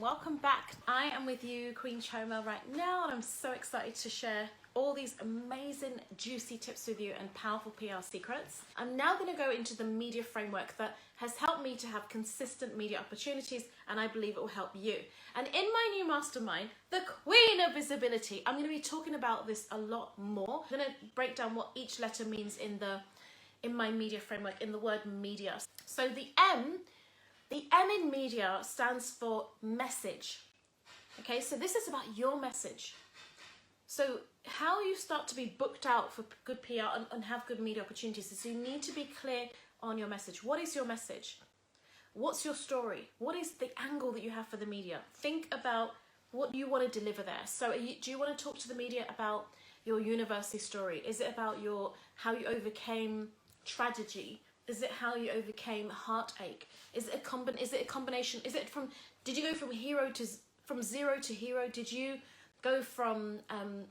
Welcome back. I am with you, Queen Choma, right now, and I'm so excited to share all these amazing, juicy tips with you and powerful PR secrets. I'm now going to go into the media framework that has helped me to have consistent media opportunities, and I believe it will help you. And in my new mastermind, the Queen of Visibility, I'm going to be talking about this a lot more. I'm going to break down what each letter means in my media framework, in the word media. So the M in media stands for message. Okay, so this is about your message. So how you start to be booked out for good PR and have good media opportunities is you need to be clear on your message. What is your message? What's your story? What is the angle that you have for the media? Think about what you want to deliver there. So do you want to talk to the media about your university story? Is it about how you overcame tragedy? Is it how you overcame heartache? Is it a combination? Did you go from zero to hero? Did you go from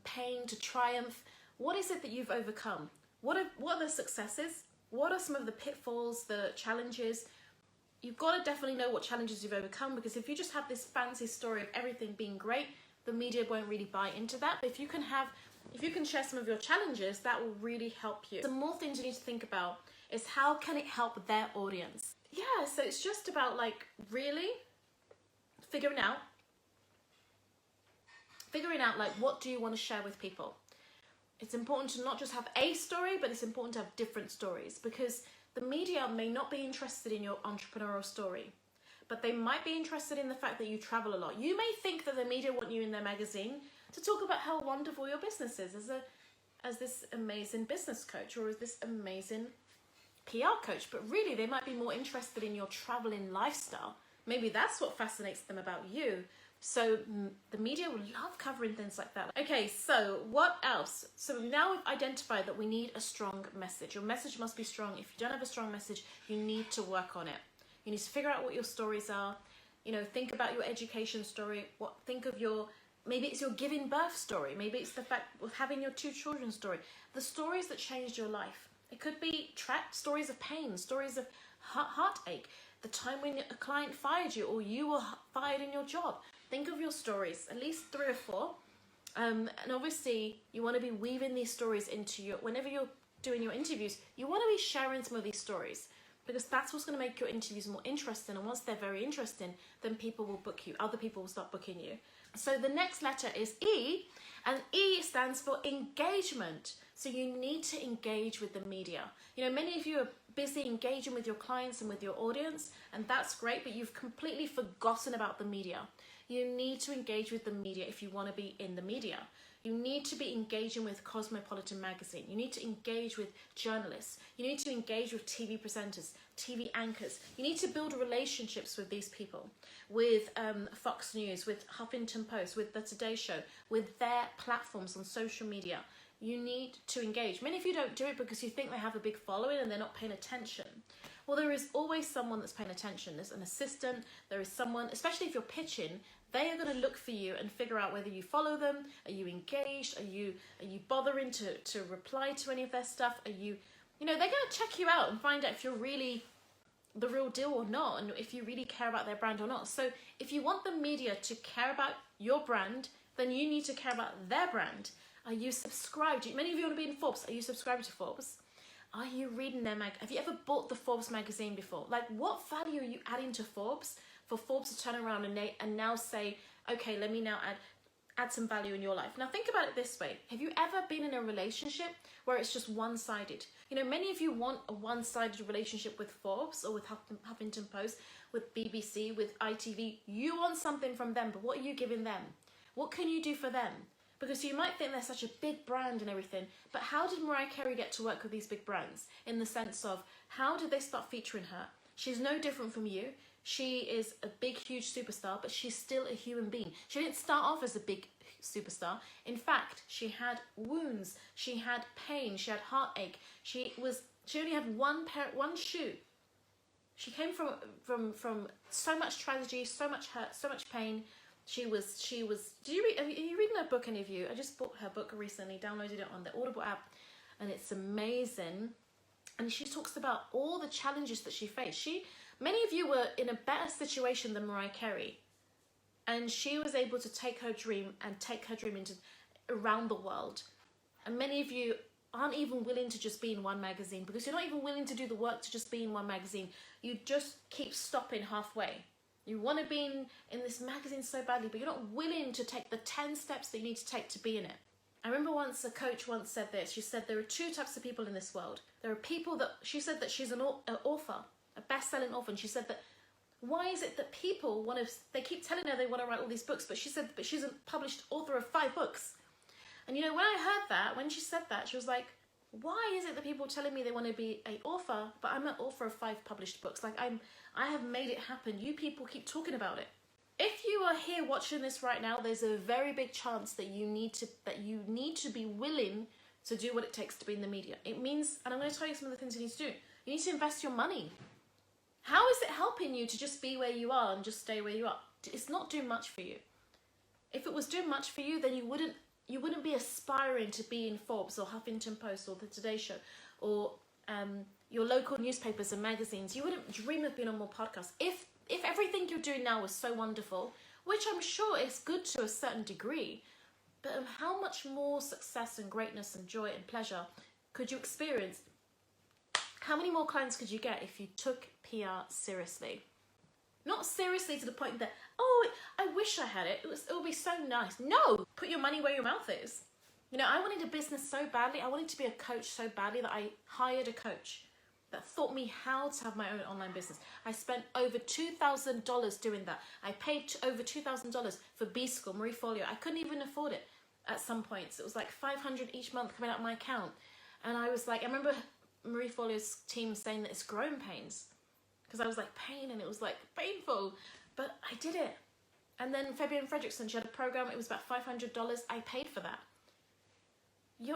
pain to triumph? What is it that you've overcome? What are the successes? What are some of the pitfalls, the challenges? You've got to definitely know what challenges you've overcome, because if you just have this fancy story of everything being great, the media won't really buy into that. But if you can share some of your challenges, that will really help you. Some more things you need to think about is how can it help their audience? Yeah, so it's just about really figuring out what do you want to share with people. It's important to not just have a story, but it's important to have different stories, because the media may not be interested in your entrepreneurial story, but they might be interested in the fact that you travel a lot. You may think that the media want you in their magazine to talk about how wonderful your business is as this amazing business coach or as this amazing PR coach, but really they might be more interested in your traveling lifestyle. Maybe that's what fascinates them about you. So the media will love covering things like that. Okay, so what else? So now we've identified that we need a strong message. Your message must be strong. If you don't have a strong message, you need to work on it. You need to figure out what your stories are. Think about your education story. Maybe it's your giving birth story. Maybe it's the fact of having your 2 children story. The stories that changed your life. It could be stories of pain, stories of heartache, the time when a client fired you or you were fired in your job. Think of your stories, at least 3 or 4. And obviously, you want to be weaving these stories into whenever you're doing your interviews, you want to be sharing some of these stories, because that's what's going to make your interviews more interesting. And once they're very interesting, then people will book you. Other people will start booking you. So the next letter is E, and E stands for engagement. So you need to engage with the media. Many of you are busy engaging with your clients and with your audience, and that's great, but you've completely forgotten about the media. You need to engage with the media if you want to be in the media. You need to be engaging with Cosmopolitan magazine. You need to engage with journalists. You need to engage with TV presenters, TV anchors. You need to build relationships with these people, with Fox News, with Huffington Post, with the Today Show, with their platforms on social media. You need to engage. Many of you don't do it because you think they have a big following and they're not paying attention. Well, there is always someone that's paying attention. There's an assistant, there is someone, especially if you're pitching, they are going to look for you and figure out whether you follow them. Are you engaged? Are you bothering to reply to any of their stuff? They're going to check you out and find out if you're really the real deal or not, and if you really care about their brand or not. So if you want the media to care about your brand, then you need to care about their brand. Are you subscribed? Many of you want to be in Forbes. Are you subscribed to Forbes? Are you reading their have you ever bought the Forbes magazine before? What value are you adding to Forbes for Forbes to turn around and now say, okay, let me now add some value in your life? Now think about it this way. Have you ever been in a relationship where it's just one-sided? Many of you want a one-sided relationship with Forbes or with Huffington Post, with BBC, with ITV. You want something from them, but what are you giving them? What can you do for them? Because you might think they're such a big brand and everything, but how did Mariah Carey get to work with these big brands? In the sense of, how did they start featuring her? She's no different from you. She is a big, huge superstar, but she's still a human being. She didn't start off as a big superstar. In fact, she had wounds, she had pain, she had heartache. She only had one shoe. She came from so much tragedy, so much hurt, so much pain. Are you reading her book, any of you? I just bought her book recently, downloaded it on the Audible app, and it's amazing. And she talks about all the challenges that she faced. Many of you were in a better situation than Mariah Carey. And she was able to take her dream into around the world. And many of you aren't even willing to just be in one magazine, because you're not even willing to do the work to just be in one magazine. You just keep stopping halfway. You want to be in this magazine so badly, but you're not willing to take the 10 steps that you need to take to be in it. I remember once a coach once said this. She said there are two types of people in this world. There are people that, she said that she's an author, a best-selling author, and she said that why is it that people they keep telling her they want to write all these books, but she said, but she's a published author of 5 books. And you know, when I heard that, when she said that, she was like, why is it that people are telling me they want to be an author, but I'm an author of 5 published books? Like I have made it happen. You people keep talking about it. If you are here watching this right now, there's a very big chance that you need to be willing to do what it takes to be in the media. It means, and I'm going to tell you some of the things you need to do. You need to invest your money. How is it helping you to just be where you are and just stay where you are? It's not doing much for you. If it was doing much for you, then you wouldn't be aspiring to be in Forbes or Huffington Post or the Today Show or your local newspapers and magazines. You wouldn't dream of being on more podcasts. If everything you're doing now was so wonderful, which I'm sure is good to a certain degree, but how much more success and greatness and joy and pleasure could you experience? How many more clients could you get if you took PR seriously? Not seriously to the point that, oh, I wish I had it. It would be so nice. No, put your money where your mouth is. You know, I wanted a business so badly. I wanted to be a coach so badly that I hired a coach that taught me how to have my own online business. I spent over $2,000 doing that. I paid over $2,000 for B School, Marie Forleo. I couldn't even afford it at some points. It was like $500 each month coming out of my account. And I was like, I remember Marie Forleo's team saying that it's growing pains, because I was like, pain, and it was like painful, but I did it. And then Fabienne Fredrickson, she had a program, it was about $500. I paid for that.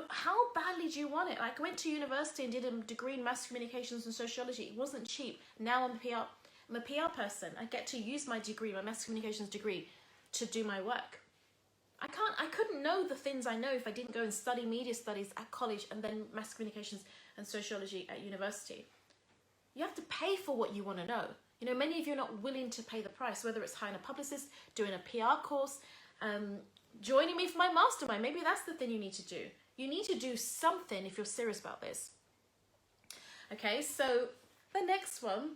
How badly do you want it? Like, I went to university and did a degree in mass communications and sociology. It wasn't cheap. Now I'm a PR person. I get to use my degree, my mass communications degree, to do my work. I couldn't know the things I know if I didn't go and study media studies at college and then mass communications and sociology at university. You have to pay for what you want to know. You know, many of you are not willing to pay the price, whether it's hiring a publicist, doing a PR course, joining me for my mastermind. Maybe that's the thing you need to do. You need to do something if you're serious about this. Okay, so the next one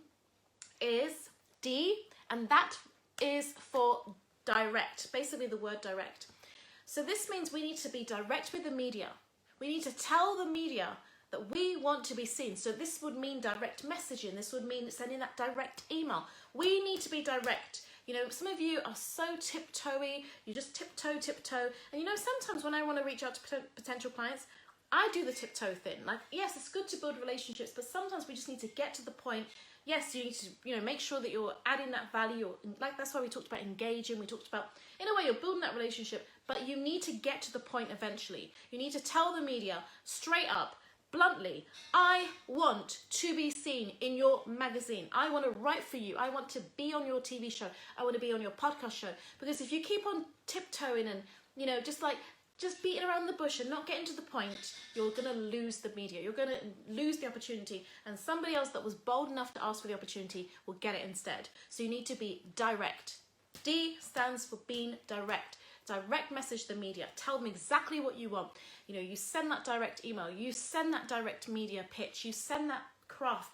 is D, and that is for direct, basically the word direct. So this means we need to be direct with the media. We need to tell the media that we want to be seen. So this would mean direct messaging. This would mean sending that direct email. We need to be direct. You know, some of you are so tiptoey. You just tiptoe. And you know, sometimes when I want to reach out to potential clients, I do the tiptoe thing. Like, yes, it's good to build relationships, but sometimes we just need to get to the point. Yes, you need to, you know, make sure that you're adding that value. Like, that's why we talked about engaging. We talked about, in a way, you're building that relationship, but you need to get to the point eventually. You need to tell the media straight up, bluntly, I want to be seen in your magazine. I want to write for you. I want to be on your TV show. I want to be on your podcast show. Because if you keep on tiptoeing and, you know, just beating around the bush and not getting to the point, you're going to lose the media. You're going to lose the opportunity, and somebody else that was bold enough to ask for the opportunity will get it instead. So you need to be direct. D stands for being direct. Direct message the media. Tell them exactly what you want. You know, you send that direct email. You send that direct media pitch. You send that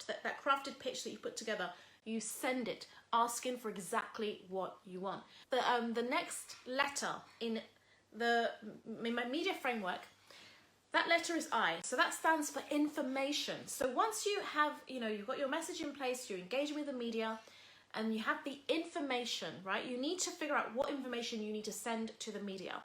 that crafted pitch that you put together. You send it asking for exactly what you want. The next letter in my media framework, that letter is I. So that stands for information. So once you have, you know, you've got your message in place, you're engaging with the media, and you have the information, right? You need to figure out what information you need to send to the media.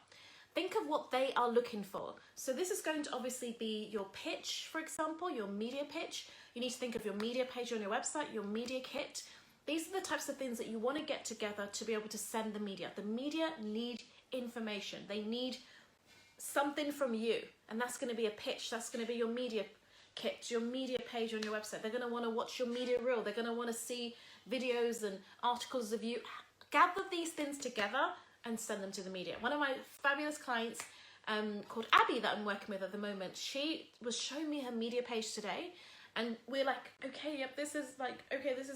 Think of what they are looking for. So this is going to obviously be your pitch, for example, your media pitch. You need to think of your media page on your website, your media kit. These are the types of things that you want to get together to be able to send the media. The media need information. They need something from you, and that's going to be a pitch. That's going to be your media kit, your media page on your website. They're going to want to watch your media reel. They're going to want to see videos and articles of you. Gather these things together and send them to the media. One of my fabulous clients called Abby that I'm working with at the moment, she was showing me her media page today, And we're like, okay, yep, this is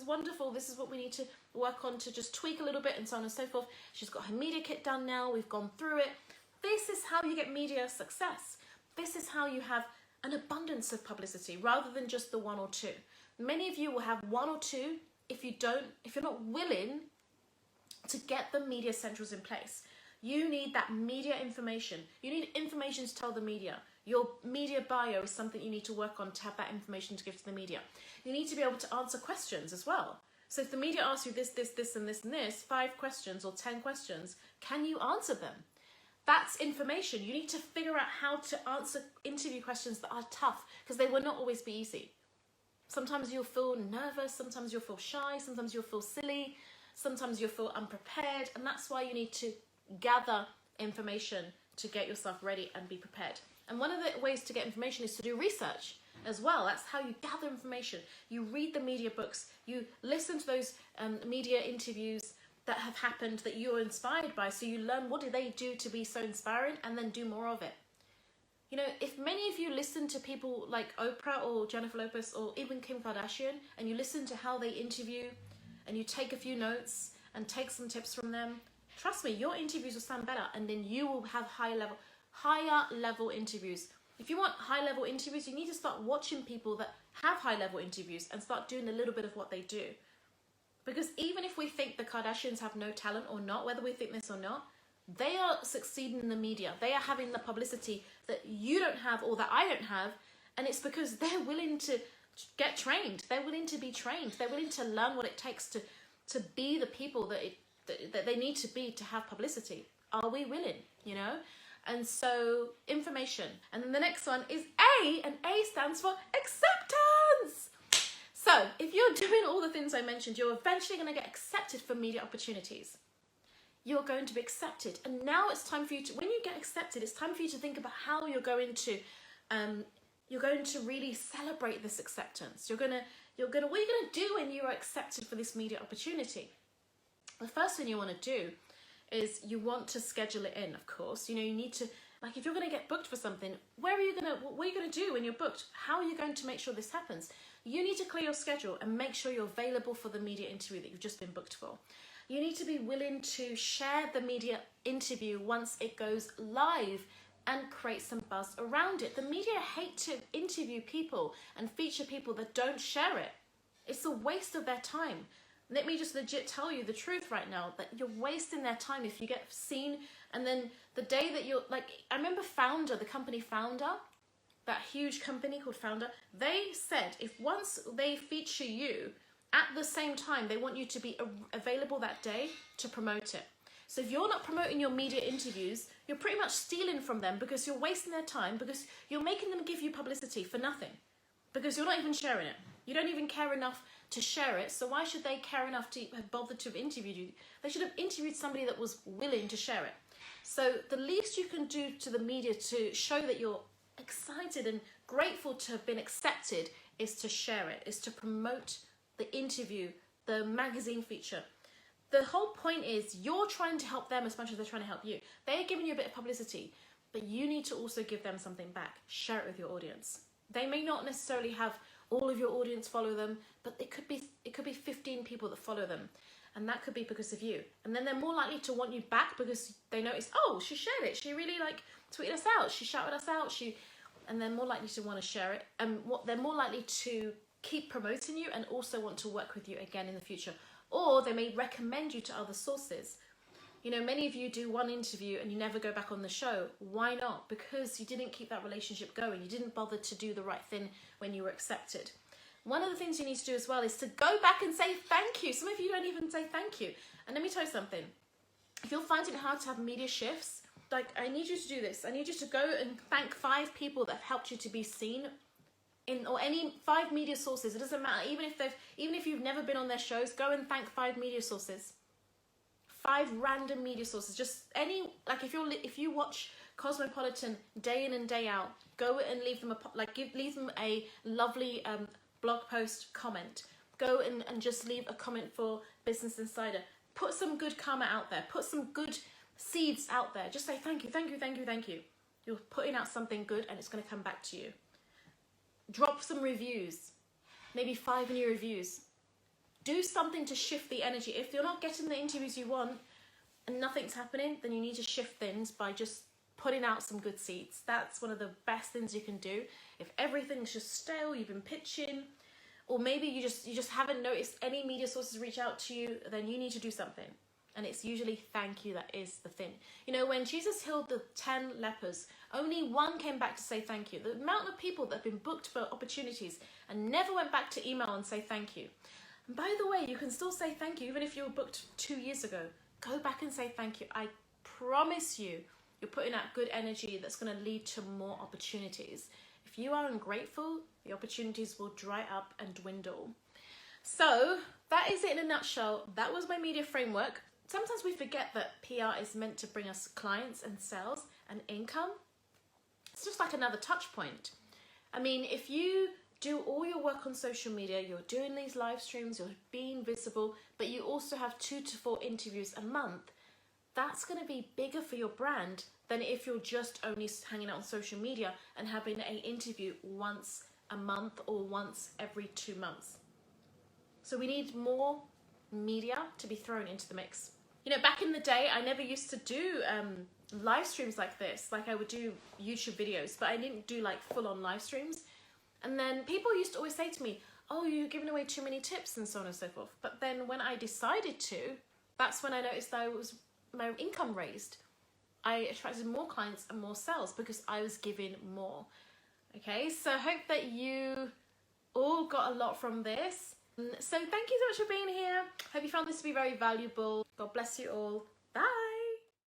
wonderful. This is what we need to work on to just tweak a little bit and so on and so forth. She's got her media kit done now. We've gone through it. This is how you get media success. This is how you have an abundance of publicity rather than just the one or two. Many of you will have one or two if you're not willing to get the media centrals in place. You need that media information. You need information to tell the media. Your media bio is something you need to work on to have that information to give to the media. You need to be able to answer questions as well. So if the media asks you this, and this, 5 questions or 10 questions, can you answer them? That's information. You need to figure out how to answer interview questions that are tough, because they will not always be easy. Sometimes you'll feel nervous, sometimes you'll feel shy, sometimes you'll feel silly, sometimes you'll feel unprepared, and that's why you need to gather information to get yourself ready and be prepared. And one of the ways to get information is to do research as well. That's how you gather information. You read the media books, you listen to those media interviews that have happened that you're inspired by, so you learn what do they do to be so inspiring and then do more of it. You know, if many of you listen to people like Oprah or Jennifer Lopez or even Kim Kardashian, and you listen to how they interview and you take a few notes and take some tips from them, trust me, your interviews will sound better, and then you will have higher level interviews. If you want high level interviews, you need to start watching people that have high level interviews and start doing a little bit of what they do. Because even if we think the Kardashians have no talent or not, whether we think this or not, they are succeeding in the media. They are having the publicity that you don't have or that I don't have. And it's because they're willing to get trained. They're willing to be trained. They're willing to learn what it takes to be the people that they need to be to have publicity. Are we willing, you know? And so information. And then the next one is A, and A stands for acceptance. So if you're doing all the things I mentioned, you're eventually going to get accepted for media opportunities. You're going to be accepted. And now it's time for you to, when you get accepted, it's time for you to think about how you're going to really celebrate this acceptance. What are you going to do when you are accepted for this media opportunity? The first thing you want to do is you want to schedule it in, of course. You know, you need to, like, if you're going to get booked for something, what are you going to do when you're booked? How are you going to make sure this happens? You need to clear your schedule and make sure you're available for the media interview that you've just been booked for. You need to be willing to share the media interview once it goes live and create some buzz around it. The media hate to interview people and feature people that don't share it. It's a waste of their time. Let me just legit tell you the truth right now, that you're wasting their time if you get seen, and then the day that you're, like, I remember Founder, the company Founder, that huge company called Founder, they said if once they feature you, at the same time, they want you to be available that day to promote it. So if you're not promoting your media interviews, you're pretty much stealing from them, because you're wasting their time, because you're making them give you publicity for nothing, because you're not even sharing it. You don't even care enough to share it, so why should they care enough to have bothered to have interviewed you? They should have interviewed somebody that was willing to share it. So the least you can do to the media to show that you're excited and grateful to have been accepted is to share it, is to promote the interview, the magazine feature. The whole point is you're trying to help them as much as they're trying to help you. They're giving you a bit of publicity, but you need to also give them something back. Share it with your audience. They may not necessarily have all of your audience follow them, but it could be 15 people that follow them, and that could be because of you. And then they're more likely to want you back because they notice, oh, she shared it, she really tweeted us out, she shouted us out, and they're more likely to want to share it, and they're more likely to keep promoting you and also want to work with you again in the future. Or they may recommend you to other sources. You know, many of you do one interview and you never go back on the show. Why not? Because you didn't keep that relationship going. You didn't bother to do the right thing when you were accepted. One of the things you need to do as well is to go back and say thank you. Some of you don't even say thank you. And let me tell you something. If you're finding it hard to have media shifts, like, I need you to do this. I need you to go and thank 5 people that have helped you to be seen or any 5 media sources. It doesn't matter. Even if you've never been on their shows, go and thank 5 media sources. 5 random media sources. Just any, like, if you watch Cosmopolitan day in and day out, go and leave them leave them a lovely blog post comment. Go and just leave a comment for Business Insider. Put some good karma out there. Put some good seeds out there. Just say thank you, thank you, thank you, thank you. You're putting out something good and it's going to come back to you. Drop some reviews. maybe 5 new reviews. Do something to shift the energy. If you're not getting the interviews you want and nothing's happening, then you need to shift things by just putting out some good seeds. That's one of the best things you can do. If everything's just stale, you've been pitching, or maybe you just haven't noticed any media sources reach out to you, then you need to do something. And it's usually thank you that is the thing. You know, when Jesus healed the 10 lepers, only one came back to say thank you. The amount of people that have been booked for opportunities and never went back to email and say thank you. And by the way, you can still say thank you even if you were booked 2 years ago. Go back and say thank you. I promise you, you're putting out good energy that's going to lead to more opportunities. If you are ungrateful, the opportunities will dry up and dwindle. So that is it in a nutshell. That was my media framework. Sometimes we forget that PR is meant to bring us clients and sales and income. It's just like another touch point. I mean, if you do all your work on social media, you're doing these live streams, you're being visible, but you also have 2 to 4 interviews a month, that's going to be bigger for your brand than if you're just only hanging out on social media and having an interview once a month or once every 2 months. So we need more media to be thrown into the mix. You know, back in the day, I never used to do live streams like this. Like I would do YouTube videos, but I didn't do like full-on live streams. And then people used to always say to me, oh, you're giving away too many tips and so on and so forth. But then when I decided to, that's when I noticed that my income raised. I attracted more clients and more sales because I was giving more. Okay, so I hope that you all got a lot from this. So thank you so much for being here. Hope you found this to be very valuable. God bless you all. Bye.